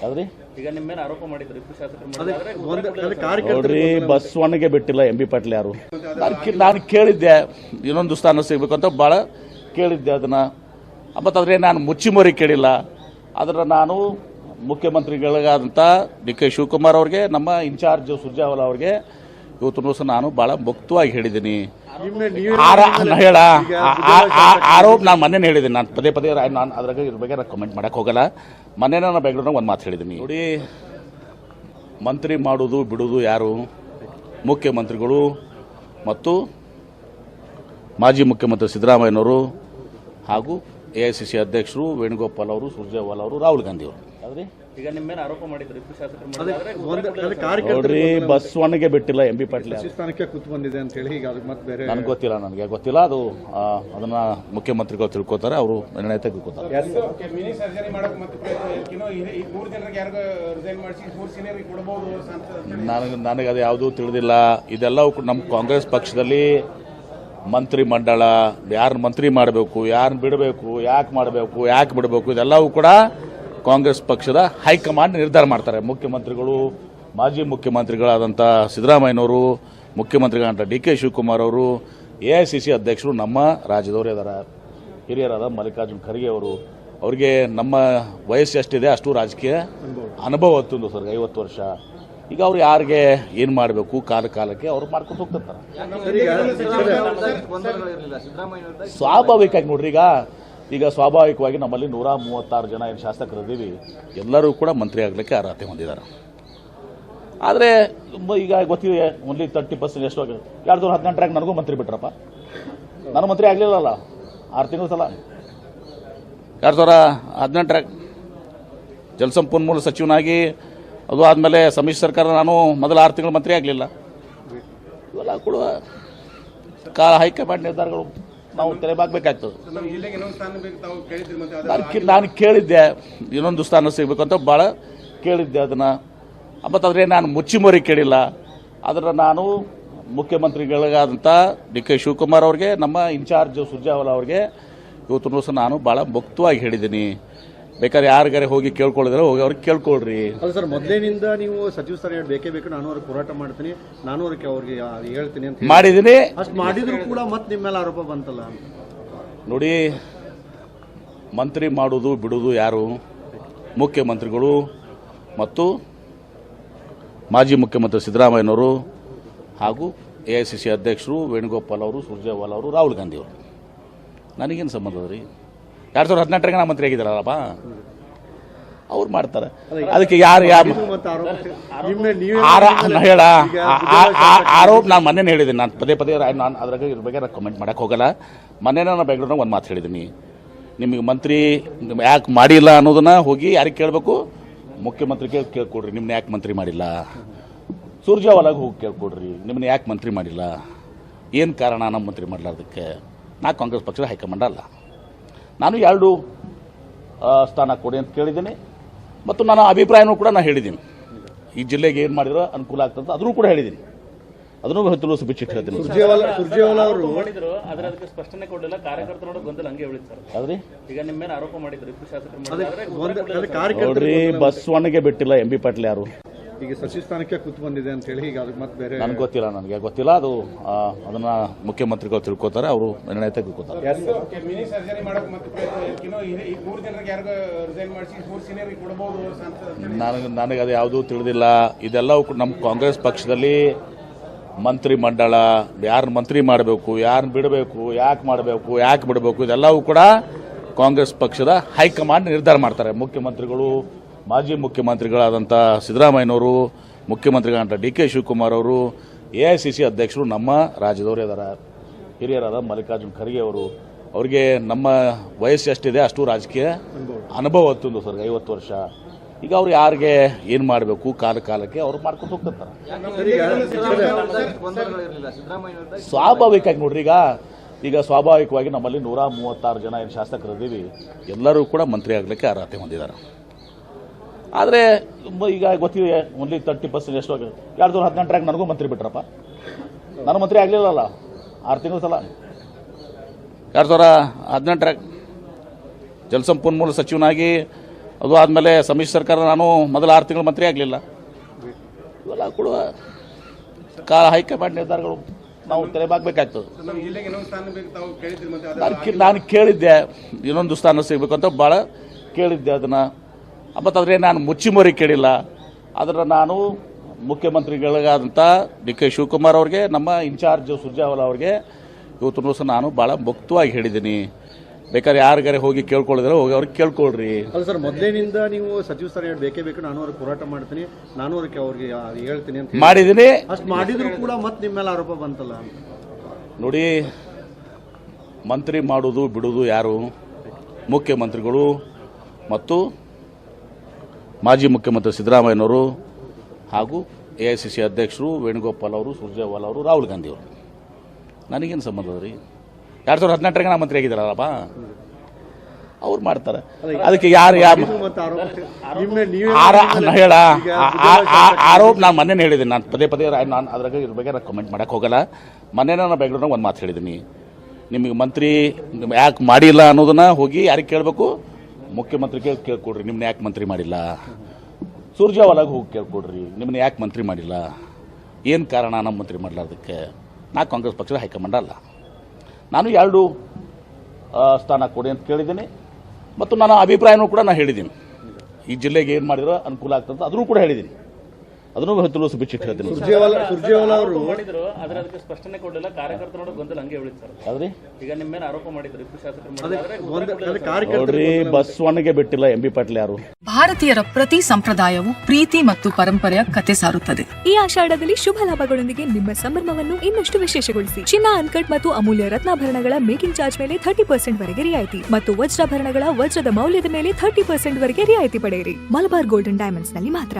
ಯಾವ್ದ್ರಿ ಈಗ ನಿಮ್ಮ ಮೇಲೆ ಆರೋಪ ಮಾಡಿದ್ರು ಇಬ್ಬರು ಶಾಸಕರು ನೋಡ್ರಿ ಬಸವಣ್ಣಗೆ ಬಿಟ್ಟಿಲ್ಲ ಎಂ ಬಿ ಪಾಟೀಲ್ ಯಾರು ನಾನು ಕೇಳಿದ್ದೆ ಇನ್ನೊಂದು ಸ್ಥಾನ ಸಿಗಬೇಕು ಅಂತ ಭಾಳ ಕೇಳಿದ್ದೆ ಅದನ್ನ ಮತ್ತು ಆದರೆ ನಾನು ಮುಚ್ಚಿಮರಿ ಕೇಳಿಲ್ಲ ಆದರೆ ನಾನು ಮುಖ್ಯಮಂತ್ರಿಗಳಿಗಾದಂಥ ಡಿ ಕೆ ಶಿವಕುಮಾರ್ ಅವ್ರಿಗೆ ನಮ್ಮ ಇನ್ಚಾರ್ಜ್ ಸುರ್ಜೇವಾಲಾ ಅವ್ರಿಗೆ ಇವತ್ತು ಸಹ ನಾನು ಭಾಳ ಮುಕ್ತವಾಗಿ ಹೇಳಿದ್ದೀನಿ ಹೇಳ ಆರೋಪ ನಾನು ಮೊನ್ನೆ ಹೇಳಿದ್ದೀನಿ ನಾನು ಪದೇ ಪದೇ ನಾನು ಅದ್ರಾಗ ಇದ್ರ ಬಗ್ಗೆ ನಾನು ಕಮೆಂಟ್ ಮಾಡಕ್ಕೆ ಹೋಗಲ್ಲ ಮೊನ್ನೆ ನಾನು ಬೆಂಗಳೂರಿನಾಗ ಒಂದು ಮಾತು ಹೇಳಿದ್ದೀನಿ ನೋಡಿ ಮಂತ್ರಿ ಮಾಡೋದು ಬಿಡೋದು ಯಾರು ಮುಖ್ಯಮಂತ್ರಿಗಳು ಮತ್ತು ಮಾಜಿ ಮುಖ್ಯಮಂತ್ರಿ ಸಿದ್ದರಾಮಯ್ಯನವರು ಹಾಗೂ AICC ಅಧ್ಯಕ್ಷರು ವೇಣುಗೋಪಾಲ್ ಅವರು ಸುರ್ಜೇವಾಲಾ ಅವರು ರಾಹುಲ್ ಗಾಂಧಿ ಅವರು ಯಾವ್ದ್ರಿ ಈಗ ನಿಮ್ಮ ಮೇಲೆ ಆರೋಪ ಮಾಡಿದ್ರು ಇಬ್ಬರು ಶಾಸಕರು ನೋಡ್ರಿ ಬಸವಣ್ಣಗೆ ಬಿಟ್ಟಿಲ್ಲ ಎಂ ಬಿ ಪಾಟೀಲ್ ಸ್ಥಾನಕ್ಕೆ ಕೂತು ಬಂದಿದೆ ಅಂತ ಹೇಳಿ ಈಗ ಅದಕ್ಕೆ ಮತ್ತೆ ಬೇರೆ ನನಗೆ ಗೊತ್ತಿಲ್ಲ ಅದು ಅದನ್ನ ಮುಖ್ಯಮಂತ್ರಿಗಳು ತಿಳ್ಕೊತಾರೆ ಅವರು ನಿರ್ಣಯ ತೆಗೆದುಕೊತಾರೆ ಮಿನಿ ಸರ್ಜರಿ ಮಾಡಕ್ ಮತ್ತೆ 3 ಜನರಿಗೆ ಯಾರಿಗೂ ರಿಸೈನ್ ಮಾಡಿಸಿ 4 ಸೀನಿಯರ್ಗೆ ಕೊಡಬಹುದು ನನಗೆ ಅದು ಯಾವುದೂ ತಿಳಿದಿಲ್ಲ ಇದೆಲ್ಲವೂ ನಮ್ಮ ಕಾಂಗ್ರೆಸ್ ಪಕ್ಷದಲ್ಲಿ ಮಂತ್ರಿ ಮಂಡಳ ಯಾರನ್ನ ಮಂತ್ರಿ ಮಾಡಬೇಕು ಯಾರನ್ನ ಬಿಡಬೇಕು ಯಾಕೆ ಮಾಡಬೇಕು ಯಾಕೆ ಬಿಡಬೇಕು ಇದೆಲ್ಲವೂ ಕೂಡ ಕಾಂಗ್ರೆಸ್ ಪಕ್ಷದ ಹೈಕಮಾಂಡ್ ನಿರ್ಧಾರ ಮಾಡ್ತಾರೆ ಮುಖ್ಯಮಂತ್ರಿಗಳು ಮಾಜಿ ಮುಖ್ಯಮಂತ್ರಿಗಳಾದಂಥ ಸಿದ್ದರಾಮಯ್ಯನವರು ಮುಖ್ಯಮಂತ್ರಿಗಳಾದಂಥ ಡಿ ಕೆ ಶಿವಕುಮಾರ್ ಅವರು AICC ಅಧ್ಯಕ್ಷರು ನಮ್ಮ ರಾಜ್ಯದವರೇ ಇದ್ದಾರೆ ಹಿರಿಯರಾದ ಮಲ್ಲಿಕಾರ್ಜುನ್ ಖರ್ಗೆ ಅವರು ಅವರಿಗೆ ನಮ್ಮ ವಯಸ್ಸು ಎಷ್ಟಿದೆ ಅಷ್ಟು ರಾಜಕೀಯ ಅನುಭವ ಹೊತ್ತುಂದು ಸರ್ 50 ವರ್ಷ ಈಗ ಅವ್ರು ಯಾರಿಗೆ ಏನು ಮಾಡಬೇಕು ಕಾಲಕ್ಕೆ ಅವ್ರು ಮಾಡ್ಕೊಂಡು ಹೋಗ್ತಿರ್ತಾರೆ ಸ್ವಾಭಾವಿಕವಾಗಿ ನೋಡ್ರಿ ಈಗ ಸ್ವಾಭಾವಿಕವಾಗಿ ನಮ್ಮಲ್ಲಿ 136 ಜನ ಏನು ಶಾಸಕರಿದ್ದೀವಿ ಎಲ್ಲರೂ ಕೂಡ ಮಂತ್ರಿ ಆಗಲಿಕ್ಕೆ ಅರ್ಹತೆ ಹೊಂದಿದ್ದಾರೆ ಆದರೆ ಈಗ ಗೊತ್ತಿದೆ ಓನ್ಲಿ 30% ಎಷ್ಟು 2018 ನನಗೂ ಮಂತ್ರಿ ಬಿಟ್ರಪ್ಪ ನಾನು ಮಂತ್ರಿ ಆಗಲಿಲ್ಲಲ್ಲ 6 ತಿಂಗಳ ಸಲ 2018 ಜಲಸಂಪನ್ಮೂಲ ಸಚಿವನಾಗಿ ಅದು ಆದಮೇಲೆ ಸಮ್ಮಿಶ್ರ ಸರ್ಕಾರ ನಾನು ಮೊದಲು 6 ತಿಂಗಳು ಮಂತ್ರಿ ಆಗಲಿಲ್ಲ ಇವೆಲ್ಲ ಕೊಡುವ ಹೈಕಮಾಂಡ್ ನಿರ್ಧಾರಗಳು ನಾವು ತೆರೆಬಾಗಬೇಕಾಗ್ತದೆ ನಾನು ಕೇಳಿದ್ದೆ ಇನ್ನೊಂದು ಸ್ಥಾನ ಸಿಗಬೇಕು ಅಂತ ಭಾಳ ಕೇಳಿದ್ದೆ ಅದನ್ನ ಮತ್ತು ಆದರೆ ನಾನು ಮುಚ್ಚಿಮರಿ ಕೇಳಿಲ್ಲ ಆದರೆ ನಾನು ಮುಖ್ಯಮಂತ್ರಿಗಳಿಗಾದಂಥ ಡಿ ಕೆ ಶಿವಕುಮಾರ್ ಅವ್ರಿಗೆ ನಮ್ಮ ಇನ್ಚಾರ್ಜ್ ಸುರ್ಜೇವಾಲಾ ಅವ್ರಿಗೆ ಇವತ್ತು ಸಹ ನಾನು ಭಾಳ ಮುಕ್ತವಾಗಿ ಹೇಳಿದ್ದೀನಿ ಬೇಕಾದ್ರೆ ಯಾರಿಗಾರೆ ಹೋಗಿ ಕೇಳ್ಕೊಳ್ಳಿದ್ರೆ ಹೋಗಿ ಅವ್ರಿಗೆ ಕೇಳ್ಕೊಳ್ರಿ ಅಲ್ಲ ಸರ್ ಮೊದಲಿನಿಂದ ನೀವು ಸಚಿವ ಸ್ಥಾನ ಬೇಕೇ ಬೇಕು ನಾನು ಅವ್ರಿಗೆ ಹೋರಾಟ ಮಾಡ್ತೀನಿ ನಾನು ಅವ್ರಿಗೆ ಹೇಳ್ತೀನಿ ಅಂತ ಮಾಡಿದ್ದೀನಿ ಅಷ್ಟು ಮಾಡಿದ್ರು ಕೂಡ ಮತ್ತೆ ನಿಮ್ಮ ಮೇಲೆ ಆರೋಪ ಬಂತಲ್ಲ ನೋಡಿ ಮಂತ್ರಿ ಮಾಡೋದು ಬಿಡೋದು ಯಾರು ಮುಖ್ಯಮಂತ್ರಿಗಳು ಮತ್ತು ಮಾಜಿ ಮುಖ್ಯಮಂತ್ರಿ ಸಿದ್ದರಾಮಯ್ಯನವರು ಹಾಗೂ AICC ಅಧ್ಯಕ್ಷರು ವೇಣುಗೋಪಾಲ್ ಅವರು ಸುರ್ಜೇವಾಲಾ ಅವರು ರಾಹುಲ್ ಗಾಂಧಿ ಅವರು ನನಗೇನು ಸಂಬಂಧ ಅದ್ರಿ 2018 ನಾನು ಮಂತ್ರಿ ಆಗಿದ್ದಾರಲ್ಲಪ್ಪ ಅವ್ರು ಮಾಡ್ತಾರೆ ಅದಕ್ಕೆ ಯಾರು ಹೇಳ ಆರೋಪ ನಾನು ಮೊನ್ನೆ ಹೇಳಿದ್ದೀನಿ ನಾನು ಪದೇ ಪದೇ ನಾನು ಅದ್ರಾಗ ಇದ್ರ ಬಗ್ಗೆ ನಾನು ಕಮೆಂಟ್ ಮಾಡಕ್ಕೆ ಹೋಗಲ್ಲ ಮೊನ್ನೆ ನಾನು ಬೆಂಗಳೂರಿನಾಗ ಒಂದು ಮಾತು ಹೇಳಿದ್ದೀನಿ ನಿಮಗೆ ಮಂತ್ರಿ ಯಾಕೆ ಮಾಡಿಲ್ಲ ಅನ್ನೋದನ್ನ ಹೋಗಿ ಯಾರಿಗೆ ಕೇಳಬೇಕು ಮುಖ್ಯಮಂತ್ರಿಗೆ ಕೇಳ್ಕೊಡ್ರಿ ನಿಮ್ಮನ್ನ ಯಾಕೆ ಮಂತ್ರಿ ಮಾಡಿಲ್ಲ ಸುರ್ಜೇವಾಲಾಗೆ ಹೋಗಿ ಕೇಳ್ಕೊಡ್ರಿ ನಿಮ್ಮನ್ನ ಯಾಕೆ ಮಂತ್ರಿ ಮಾಡಿಲ್ಲ ಏನು ಕಾರಣ ನಮ್ಮ ಮಂತ್ರಿ ಮಾಡಲಾರ್ದಕ್ಕೆ ನಾ ಕಾಂಗ್ರೆಸ್ ಪಕ್ಷದ ಹೈಕಮಾಂಡ್ ಅಲ್ಲ ನಾನು 2 ಸ್ಥಾನ ಕೊಡಿ ಅಂತ ಕೇಳಿದ್ದೀನಿ ಮತ್ತು ನನ್ನ ಅಭಿಪ್ರಾಯನೂ ಕೂಡ ನಾನು ಹೇಳಿದ್ದೀನಿ ಈ ಜಿಲ್ಲೆಗೆ ಏನು ಮಾಡಿದ್ರೆ ಅನುಕೂಲ ಆಗ್ತದೆ ಅದನ್ನು ಕೂಡ ಹೇಳಿದ್ದೀನಿ ಅದನ್ನು ತಿಳಿಸಿ ಬಿಚ್ಚಿಟ್ಟು ಹೇಳ್ತೀನಿ ಸುರ್ಜೇವಾಲಾ ಅವರು ಮಾಡಿದ್ರು ಆದ್ರೆ ಅದಕ್ಕೆ ಸ್ಪಷ್ಟನೆ ಕೊಡಲಿಲ್ಲ ಕಾರ್ಯಕರ್ತರು ಗೊಂದಲ ಹಂಗೆ ಉಳಿತಾರೆ ಯಾವ್ದ್ರಿ ಈಗ ನಿಮ್ಮ ಮೇಲೆ ಆರೋಪ ಮಾಡಿದ್ರು ಇಬ್ಬರು ಶಾಸಕರು ನೋಡ್ರಿ ಬಸವಣ್ಣಗೆ ಬಿಟ್ಟಿಲ್ಲ ಎಂ ಬಿ ಪಾಟೀಲ್ ಯಾರು ಈಗ ಸಚಿವ ಸ್ಥಾನಕ್ಕೆ ಕೂತು ಬಂದಿದೆ ಅಂತ ಹೇಳಿ ಈಗ ಅದಕ್ಕೆ ಮತ್ತೆ ಬೇರೆ ನನಗೆ ಗೊತ್ತಿಲ್ಲ ಅದು ಅದನ್ನ ಮುಖ್ಯಮಂತ್ರಿಗಳು ತಿಳ್ಕೊತಾರೆ ಅವರು ನಿರ್ಣಯ ತೆಗೆದುಕೊತಾರೆ ಮಿನಿ ಸರ್ಜರಿ ಮಾಡಕ್ ಮತ್ತೆ 3 ಜನರಿಗೆ ಯಾರಿಗೂ ರಿಸೈನ್ ಮಾಡಿಸಿ 4 ಸೀನಿಯರ್ಗೆ ಕೊಡಬಹುದು ನನಗೆ ಅದು ಯಾವುದೂ ತಿಳಿದಿಲ್ಲ ಇದೆಲ್ಲವೂ ನಮ್ಮ ಕಾಂಗ್ರೆಸ್ ಪಕ್ಷದಲ್ಲಿ ಮಂತ್ರಿ ಮಂಡಳ ಯಾರನ್ನ ಮಂತ್ರಿ ಮಾಡಬೇಕು ಯಾರನ್ನ ಬಿಡಬೇಕು ಯಾಕೆ ಮಾಡಬೇಕು ಯಾಕೆ ಬಿಡಬೇಕು ಇದೆಲ್ಲವೂ ಕೂಡ ಕಾಂಗ್ರೆಸ್ ಪಕ್ಷದ ಹೈಕಮಾಂಡ್ ನಿರ್ಧಾರ ಮಾಡ್ತಾರೆ ಮುಖ್ಯಮಂತ್ರಿಗಳು ಮಾಜಿ ಮುಖ್ಯಮಂತ್ರಿಗಳಾದಂಥ ಸಿದ್ದರಾಮಯ್ಯನವರು ಮುಖ್ಯಮಂತ್ರಿಗಳಾದಂಥ ಡಿ ಕೆ ಶಿವಕುಮಾರ್ ಅವರು AICC ಅಧ್ಯಕ್ಷರು ನಮ್ಮ ರಾಜ್ಯದವರೇ ಇದ್ದಾರೆ ಹಿರಿಯರಾದ ಮಲ್ಲಿಕಾರ್ಜುನ್ ಖರ್ಗೆ ಅವರು ಅವರಿಗೆ ನಮ್ಮ ವಯಸ್ಸು ಎಷ್ಟಿದೆ ಅಷ್ಟು ರಾಜಕೀಯ ಅನುಭವ ಹೊತ್ತುಂದು ಸರ್ 50 ವರ್ಷ ಈಗ ಅವ್ರು ಯಾರಿಗೆ ಏನು ಮಾಡಬೇಕು ಕಾಲಕ್ಕೆ ಅವ್ರು ಮಾಡ್ಕೊಂಡು ಹೋಗ್ತಿರ್ತಾರೆ ಸ್ವಾಭಾವಿಕವಾಗಿ ನೋಡ್ರಿ ಈಗ ಸ್ವಾಭಾವಿಕವಾಗಿ ನಮ್ಮಲ್ಲಿ 136 ಜನ ಏನು ಶಾಸಕರಿದ್ದೀವಿ ಎಲ್ಲರೂ ಕೂಡ ಮಂತ್ರಿ ಆಗಲಿಕ್ಕೆ ಅರ್ಹತೆ ಹೊಂದಿದ್ದಾರೆ ಆದರೆ ಈಗ ಗೊತ್ತಿದೆ ಓನ್ಲಿ 30% ಎಷ್ಟು 2018 ನನಗೂ ಮಂತ್ರಿ ಬಿಟ್ರಪ್ಪ ನಾನು ಮಂತ್ರಿ ಆಗಲಿಲ್ಲಲ್ಲ 6 ತಿಂಗಳ ಸಲ 2018 ಜಲಸಂಪನ್ಮೂಲ ಸಚಿವನಾಗಿ ಅದು ಆದಮೇಲೆ ಸಮ್ಮಿಶ್ರ ಸರ್ಕಾರ ನಾನು ಮೊದಲ 6 ತಿಂಗಳು ಮಂತ್ರಿ ಆಗಲಿಲ್ಲ. ಇವೆಲ್ಲ ಕೊಡುವ ಹೈಕಮಾಂಡ್ ನಿರ್ಧಾರಗಳು ನಾವು ತೆರೆಬಾಗಬೇಕಾಗ್ತದೆ. ನಮ್ಮ ಜಿಲ್ಲೆಗೆ ಇನ್ನೊಂದು ಸ್ಥಾನ ಬೇಕು ತಾವು ಕೇಳಿದ್ರಿ ಮತ್ತೆ ನಾನು ಕೇಳಿದ್ದೆ ಇನ್ನೊಂದು ಸ್ಥಾನ ಸಿಗಬೇಕು ಅಂತ ಭಾಳ ಕೇಳಿದ್ದೆ ಅದನ್ನು. ಮತ್ತು ಆದರೆ ನಾನು ಮುಚ್ಚಿಮೊರಿ ಕೇಳಿಲ್ಲ. ಅದರ ನಾನು ಮುಖ್ಯಮಂತ್ರಿಗಳಿಗಾದಂಥ ಡಿ.ಕೆ. ಶಿವಕುಮಾರ್ ಅವ್ರಿಗೆ, ನಮ್ಮ ಇನ್ಚಾರ್ಜ್ ಸುರ್ಜೇವಾಲಾ ಅವ್ರಿಗೆ ಇವತ್ತು ಸಹ ನಾನು ಭಾಳ ಮುಕ್ತವಾಗಿ ಹೇಳಿದ್ದೀನಿ. ಬೇಕಾದ್ರೆ ಯಾರಿಗಾರೆ ಹೋಗಿ ಕೇಳ್ಕೊಳ್ಳಿದ್ರೆ ಹೋಗಿ ಅವ್ರಿಗೆ ಕೇಳ್ಕೊಳ್ರಿ. ಅಲ್ಲ ಸರ್, ಮೊದಲಿನಿಂದ ನೀವು ಸಚಿವ ಸ್ಥಾನ ಬೇಕೇ ಬೇಕು, ನಾನು ಅವ್ರಿಗೆ ಹೋರಾಟ ಮಾಡ್ತೀನಿ, ನಾನು ಅವ್ರಿಗೆ ಹೇಳ್ತೀನಿ ಅಂತ ಮಾಡಿದ್ದೀನಿ. ಅಷ್ಟು ಮಾಡಿದ್ರು ಕೂಡ ಮತ್ತೆ ನಿಮ್ಮ ಮೇಲೆ ಆರೋಪ ಬಂತಲ್ಲ ಅಂತ. ನೋಡಿ, ಮಂತ್ರಿ ಮಾಡೋದು ಬಿಡೋದು ಯಾರು? ಮುಖ್ಯಮಂತ್ರಿಗಳು ಮತ್ತು ಮಾಜಿ ಮುಖ್ಯಮಂತ್ರಿ ಸಿದ್ದರಾಮಯ್ಯನವರು ಹಾಗೂ AICC ಅಧ್ಯಕ್ಷರು ವೇಣುಗೋಪಾಲ್ ಅವರು, ಸುರ್ಜೇವಾಲಾ ಅವರು, ರಾಹುಲ್ ಗಾಂಧಿ ಅವರು. ನನಗೇನು ಸಂಬಂಧ ಅದ ರೀ? 2018 ನಾನು ಮಂತ್ರಿ ಆಗಿದ್ದಾರಲ್ಲಪ್ಪ, ಅವ್ರು ಮಾಡ್ತಾರೆ. ಅದಕ್ಕೆ ಯಾರು ಹೇಳ ಆರೋಪ ನಾನು ಮೊನ್ನೆ ಹೇಳಿದ್ದೀನಿ. ನಾನು ಪದೇ ನಾನು ಅದ್ರಾಗ ಇದ್ರ ಬಗ್ಗೆ ನಾನು ಕಮೆಂಟ್ ಮಾಡಕ್ಕೆ ಹೋಗಲ್ಲ. ಮೊನ್ನೆ ನಾನು ಬೆಂಗಳೂರಿನಾಗ ಒಂದು ಮಾತು ಹೇಳಿದ್ದೀನಿ. ನಿಮಗೆ ಮಂತ್ರಿ ಯಾಕೆ ಮಾಡಿಲ್ಲ ಅನ್ನೋದನ್ನ ಹೋಗಿ ಯಾರಿಗೆ ಕೇಳಬೇಕು? ಮುಖ್ಯಮಂತ್ರಿ ಕೇಳ್ಕೊಡ್ರಿ, ನಿಮ್ಮನ್ನ ಯಾಕೆ ಮಂತ್ರಿ ಮಾಡಿಲ್ಲ. ಸುರ್ಜೇವಾಲಾಗ ಹೋಗಿ ಕೇಳ್ಕೊಡ್ರಿ, ನಿಮ್ಮನ್ನ ಯಾಕೆ ಮಂತ್ರಿ ಮಾಡಿಲ್ಲ, ಏನು ಕಾರಣ ನಮ್ಮ ಮಂತ್ರಿ ಮಾಡಲಾರ್ದಕ್ಕೆ. ನಾ ಕಾಂಗ್ರೆಸ್ ಪಕ್ಷದ ಹೈಕಮಾಂಡ್ ಅಲ್ಲ. ನಾನು 2 ಸ್ಥಾನ ಕೊಡಿ ಅಂತ ಕೇಳಿದ್ದೀನಿ. ಮತ್ತು ನನ್ನ ಅಭಿಪ್ರಾಯನೂ ಕೂಡ ನಾನು ಹೇಳಿದ್ದೀನಿ. ಈ ಜಿಲ್ಲೆಗೆ ಏನು ಮಾಡಿದ್ರೆ ಅನುಕೂಲ ಆಗ್ತದೆ ಅದನ್ನು ಕೂಡ ಹೇಳಿದ್ದೀನಿ. ಅದನ್ನು ತಿಳಿಸಿ ಬಿಚ್ಚಿಟ್ಟು ಹೇಳ್ತೀನಿ. ಸುರ್ಜೇವಾಲಾ ಅವರು ಮಾಡಿದ್ರು, ಆದ್ರೆ ಅದಕ್ಕೆ ಸ್ಪಷ್ಟನೆ ಕೊಡಲಿಲ್ಲ. ಕಾರ್ಯಕರ್ತರು ಗೊಂದಲ ಹಂಗೆ ಉಳಿತು ಸರ್. ಹೌದ್ರಿ, ಈಗ ನಿಮ್ಮ ಮೇಲೆ ಆರೋಪ ಮಾಡಿದ್ರು ಇಬ್ಬರು ಶಾಸಕರು. ನೋಡ್ರಿ, ಬಸವಣ್ಣಗೆ ಬಿಟ್ಟಿಲ್ಲ MB ಪಾಟೀಲ್ ಯಾರು? ಭಾರತೀಯರ ಪ್ರತಿ ಸಂಪ್ರದಾಯವು ಪ್ರೀತಿ ಮತ್ತು ಪರಂಪರೆಯ ಕತೆ ಸಾರುತ್ತದೆ. ಈ ಆಷಾಢದಲ್ಲಿ ಶುಭ ಲಾಭಗಳೊಂದಿಗೆ ನಿಮ್ಮ ಸಂಭ್ರಮವನ್ನು ಇನ್ನಷ್ಟು ವಿಶೇಷಗೊಳಿಸಿ. ಚಿನ್ನ, ಅನ್ಕಟ್ ಮತ್ತು ಅಮೂಲ್ಯ ರತ್ನಾಭರಣಗಳ ಮೇಕಿಂಗ್ ಚಾರ್ಜ್ ಮೇಲೆ 30% ವರೆಗೆ ರಿಯಾಯಿತಿ ಮತ್ತು ವಜ್ರಾಭರಣಗಳ ವಜ್ರದ ಮೌಲ್ಯದ ಮೇಲೆ 30% ವರೆಗೆ ರಿಯಾಯಿತಿ ಪಡೆಯಿರಿ. ಮಲಬಾರ್ ಗೋಲ್ಡನ್ ಡೈಮಂಡ್ಸ್ ನಲ್ಲಿ ಮಾತ್ರ.